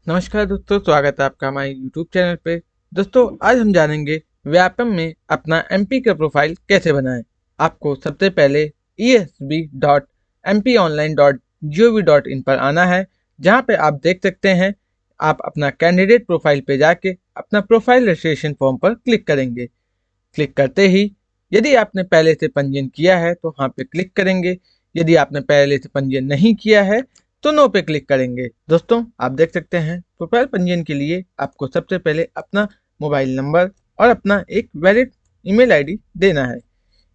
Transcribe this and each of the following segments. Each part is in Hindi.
नमस्कार दोस्तों, स्वागत है आपका हमारे यूट्यूब चैनल पे। दोस्तों आज हम जानेंगे व्यापम में अपना एमपी का प्रोफाइल कैसे बनाएं। आपको सबसे पहले esb.mponline.gov.in पर आना है, जहां पे आप देख सकते हैं आप अपना कैंडिडेट प्रोफाइल पे जाके अपना प्रोफाइल रजिस्ट्रेशन फॉर्म पर क्लिक करेंगे। क्लिक करते ही यदि आपने पहले से पंजीयन किया है तो वहाँ पे क्लिक करेंगे। यदि आपने पहले से पंजीयन नहीं किया है तो नो पे क्लिक करेंगे। दोस्तों आप देख सकते हैं प्रोफाइल पंजीयन के लिए आपको सबसे पहले अपना मोबाइल नंबर और अपना एक वैलिड ईमेल आईडी देना है।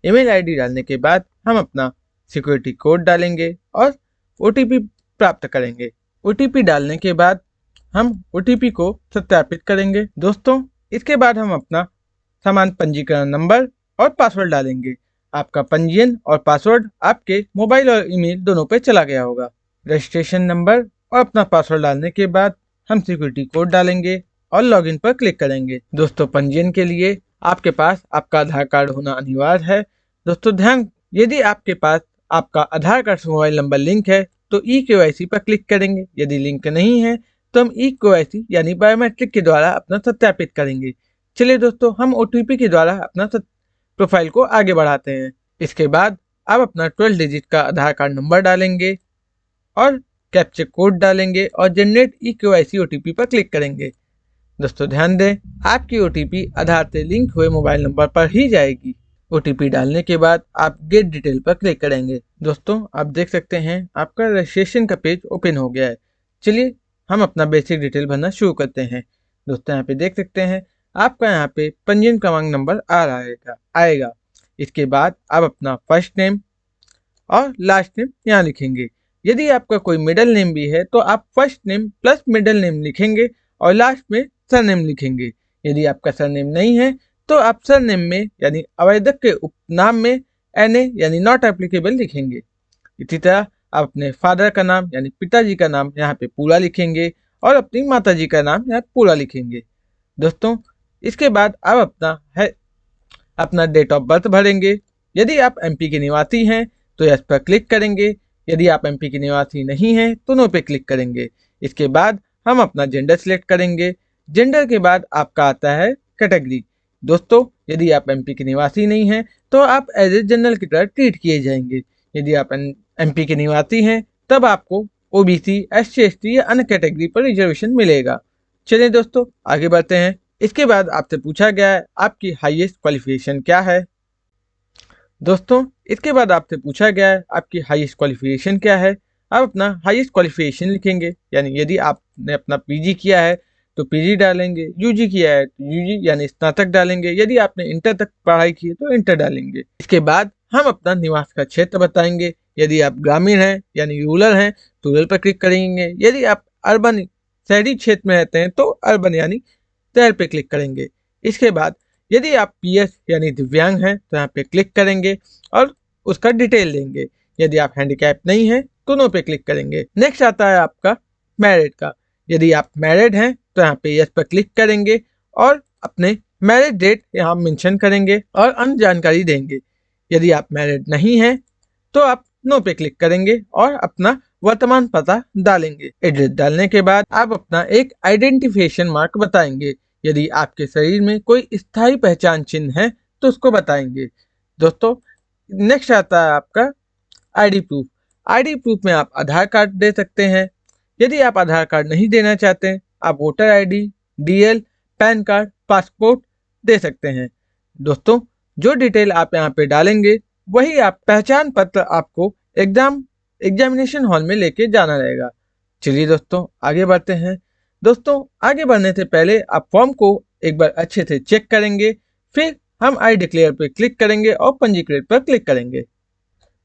ईमेल आईडी डालने के बाद हम अपना सिक्योरिटी कोड डालेंगे और ओटीपी प्राप्त करेंगे। ओटीपी डालने के बाद हम ओटीपी को सत्यापित करेंगे। दोस्तों इसके बाद हम अपना समान पंजीकरण नंबर और पासवर्ड डालेंगे। आपका पंजीयन और पासवर्ड आपके मोबाइल और ईमेल दोनों पे चला गया होगा। रजिस्ट्रेशन नंबर और अपना पासवर्ड डालने के बाद हम सिक्योरिटी कोड डालेंगे और लॉगिन पर क्लिक करेंगे। दोस्तों पंजीयन के लिए आपके पास आपका आधार कार्ड होना अनिवार्य है। दोस्तों ध्यान, यदि आपके पास आपका आधार कार्ड से मोबाइल नंबर लिंक है तो ई केवाईसी पर क्लिक करेंगे। यदि लिंक नहीं है तो हम ई केवाईसी यानी बायोमेट्रिक के द्वारा अपना सत्यापित करेंगे। चलिए दोस्तों हम ओटीपी के द्वारा अपना प्रोफाइल को आगे बढ़ाते हैं। इसके बाद आप अपना 12 डिजिट का आधार कार्ड नंबर डालेंगे और कैप्चा कोड डालेंगे और जनरेट ई केवाईसी ओटीपी पर क्लिक करेंगे। दोस्तों ध्यान दें, आपकी ओटीपी आधार से लिंक हुए मोबाइल नंबर पर ही जाएगी। ओटीपी डालने के बाद आप गेट डिटेल पर क्लिक करेंगे। दोस्तों आप देख सकते हैं आपका रजिस्ट्रेशन का पेज ओपन हो गया है। चलिए हम अपना बेसिक डिटेल भरना शुरू करते हैं। दोस्तों यहाँ पे देख सकते हैं आपका यहाँ पे पंजीयन क्रमांक नंबर आएगा। इसके बाद आप अपना फर्स्ट नेम और लास्ट नेम यहाँ लिखेंगे। यदि आपका कोई मिडिल नेम भी है तो आप first name plus middle name लिखेंगे और लास्ट में सरनेम लिखेंगे। यदि आपका सरनेम नहीं है तो आप सरनेम में यानी आवेदक के उपनाम में NA यानी नॉट एप्लीकेबल लिखेंगे। इसी तरह आप अपने फादर का नाम यानी पिताजी का नाम यहाँ पे पूरा लिखेंगे और अपनी माताजी का नाम यहाँ पूरा लिखेंगे। दोस्तों इसके बाद आप अपना डेट ऑफ बर्थ भरेंगे। यदि आप एमपी के निवासी हैं तो यस पर क्लिक करेंगे। यदि आप एमपी के निवासी नहीं हैं तो नो पे क्लिक करेंगे। इसके बाद हम अपना जेंडर सिलेक्ट करेंगे। जेंडर के बाद आपका आता है कैटेगरी। दोस्तों यदि आप एमपी के निवासी नहीं हैं तो आप एज ए जनरल की तरह ट्रीट किए जाएंगे। यदि आप एमपी के निवासी हैं तब आपको ओबीसी, SC, ST या अन्य कैटेगरी पर रिजर्वेशन मिलेगा। चलिए दोस्तों आगे बढ़ते हैं। इसके बाद आपसे पूछा गया है आपकी हाईएस्ट क्वालिफिकेशन क्या है। दोस्तों इसके बाद आपसे पूछा गया है आपकी हाईएस्ट क्वालिफिकेशन क्या है। आप अपना हाईएस्ट क्वालिफिकेशन लिखेंगे, यानी यदि आपने अपना पीजी किया है तो पीजी डालेंगे, यूजी किया है तो यूजी यानी स्नातक डालेंगे, यदि आपने इंटर तक पढ़ाई की है तो इंटर डालेंगे। इसके बाद हम अपना निवास का क्षेत्र बताएंगे। यदि आप ग्रामीण हैं यानी रूरल हैं तो रूरल पर क्लिक करेंगे। यदि आप अर्बन शहरी क्षेत्र में रहते हैं तो अर्बन यानी शहर पे क्लिक करेंगे। इसके बाद यदि आप PS यानी दिव्यांग हैं तो यहाँ पे क्लिक करेंगे और उसका डिटेल देंगे। यदि आप हैंडीकैप नहीं हैं तो नो पे क्लिक करेंगे। नेक्स्ट आता है आपका मैरिड का। यदि आप मैरिड हैं तो यहाँ पे यस पर क्लिक करेंगे और अपने मैरिज डेट यहाँ मेंशन करेंगे और अन्य जानकारी देंगे। यदि आप मैरिड नहीं हैं तो आप नो पे क्लिक करेंगे और अपना वर्तमान पता डालेंगे। एड्रेस डालने के बाद आप अपना एक आइडेंटिफिकेशन मार्क बताएंगे। यदि आपके शरीर में कोई स्थायी पहचान चिन्ह है तो उसको बताएंगे। दोस्तों नेक्स्ट आता है आपका आईडी प्रूफ। आईडी प्रूफ में आप आधार कार्ड दे सकते हैं। यदि आप आधार कार्ड नहीं देना चाहते हैं आप voter ID, DL, PAN card, passport दे सकते हैं। दोस्तों जो डिटेल आप यहाँ पे डालेंगे वही आप पहचान पत्र आपको एग्जामिनेशन हॉल में लेके जाना रहेगा। चलिए दोस्तों आगे बढ़ते हैं। दोस्तों आगे बढ़ने से पहले आप फॉर्म को एक बार अच्छे से चेक करेंगे, फिर हम आई डिक्लेयर पे क्लिक करेंगे और पंजीकृत पर क्लिक करेंगे।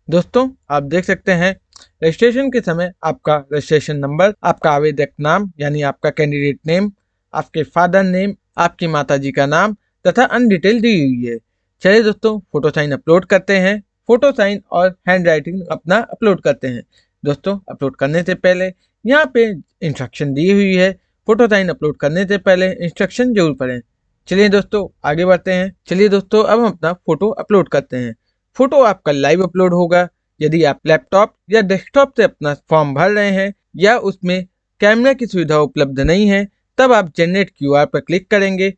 दोस्तों आप देख सकते हैं रजिस्ट्रेशन के समय आपका रजिस्ट्रेशन नंबर, आपका आवेदक नाम यानी आपका कैंडिडेट नेम, आपके फादर नेम, आपकी माताजी का नाम तथा अन्य डिटेल दी हुई है। चलिए दोस्तों फोटो साइन अपलोड करते हैं। फोटो साइन और हैंड राइटिंग अपना अपलोड करते हैं। दोस्तों अपलोड करने से पहले यहाँ पे इंस्ट्रक्शन दी हुई है। फोटो साइन अपलोड करने से पहले इंस्ट्रक्शन जरूर पढ़ें। चलिए दोस्तों आगे बढ़ते हैं। चलिए दोस्तों अब हम अपना फोटो अपलोड करते हैं। फोटो आपका लाइव अपलोड होगा। यदि आप लैपटॉप या डेस्कटॉप से अपना फॉर्म भर रहे हैं या उसमें कैमरा की सुविधा उपलब्ध नहीं है तब आप जनरेट क्यूआर पर क्लिक करेंगे।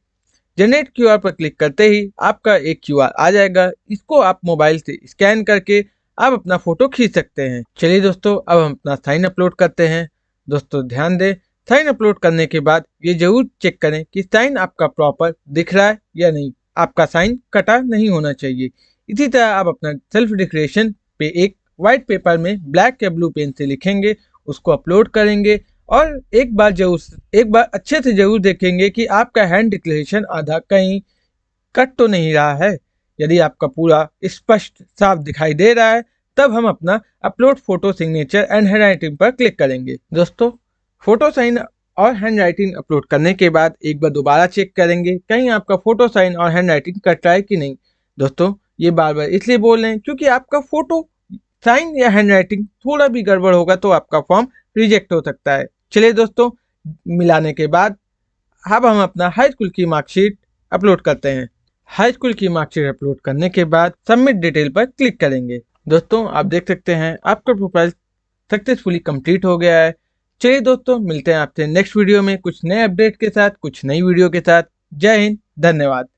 जनरेट क्यूआर पर क्लिक करते ही आपका एक क्यूआर आ जाएगा। इसको आप मोबाइल से स्कैन करके आप अपना फोटो खींच सकते हैं। चलिए दोस्तों, अब हम अपना साइन अपलोड करते हैं। दोस्तों ध्यान दें, साइन अपलोड करने के बाद ये जरूर चेक करें कि साइन आपका प्रॉपर दिख रहा है या नहीं। आपका साइन कटा नहीं होना चाहिए। इसी तरह आप अपना सेल्फ डिक्लेरेशन पे एक व्हाइट पेपर में ब्लैक या ब्लू पेन से लिखेंगे, उसको अपलोड करेंगे और एक बार अच्छे से जरूर देखेंगे कि आपका हैंड डिक्लेरेशन आधा कहीं कट तो नहीं रहा है। यदि आपका पूरा स्पष्ट साफ दिखाई दे रहा है तब हम अपना upload photo signature and hand writing पर क्लिक करेंगे। दोस्तों, फोटो साइन और हैंड राइटिंग अपलोड करने के बाद एक बार दोबारा चेक करेंगे कहीं आपका फोटो साइन और हैंड राइटिंग कट रहा है कि नहीं। दोस्तों, ये बार बार इसलिए बोल रहे हैं क्योंकि आपका फोटो साइन या हैंड राइटिंग थोड़ा भी गड़बड़ होगा तो आपका फॉर्म रिजेक्ट हो सकता है। चलिए दोस्तों, मिलाने के बाद अब हम अपना हाई स्कूल की मार्कशीट अपलोड करते हैं। हाई स्कूल की मार्कशीट अपलोड करने के बाद सबमिट डिटेल पर क्लिक करेंगे। दोस्तों, आप देख सकते हैं आपका प्रोफाइल सक्सेसफुली कंप्लीट हो गया है। चलिए दोस्तों, मिलते हैं आपसे नेक्स्ट वीडियो में कुछ नए अपडेट के साथ, कुछ नई वीडियो के साथ। जय हिंद, धन्यवाद।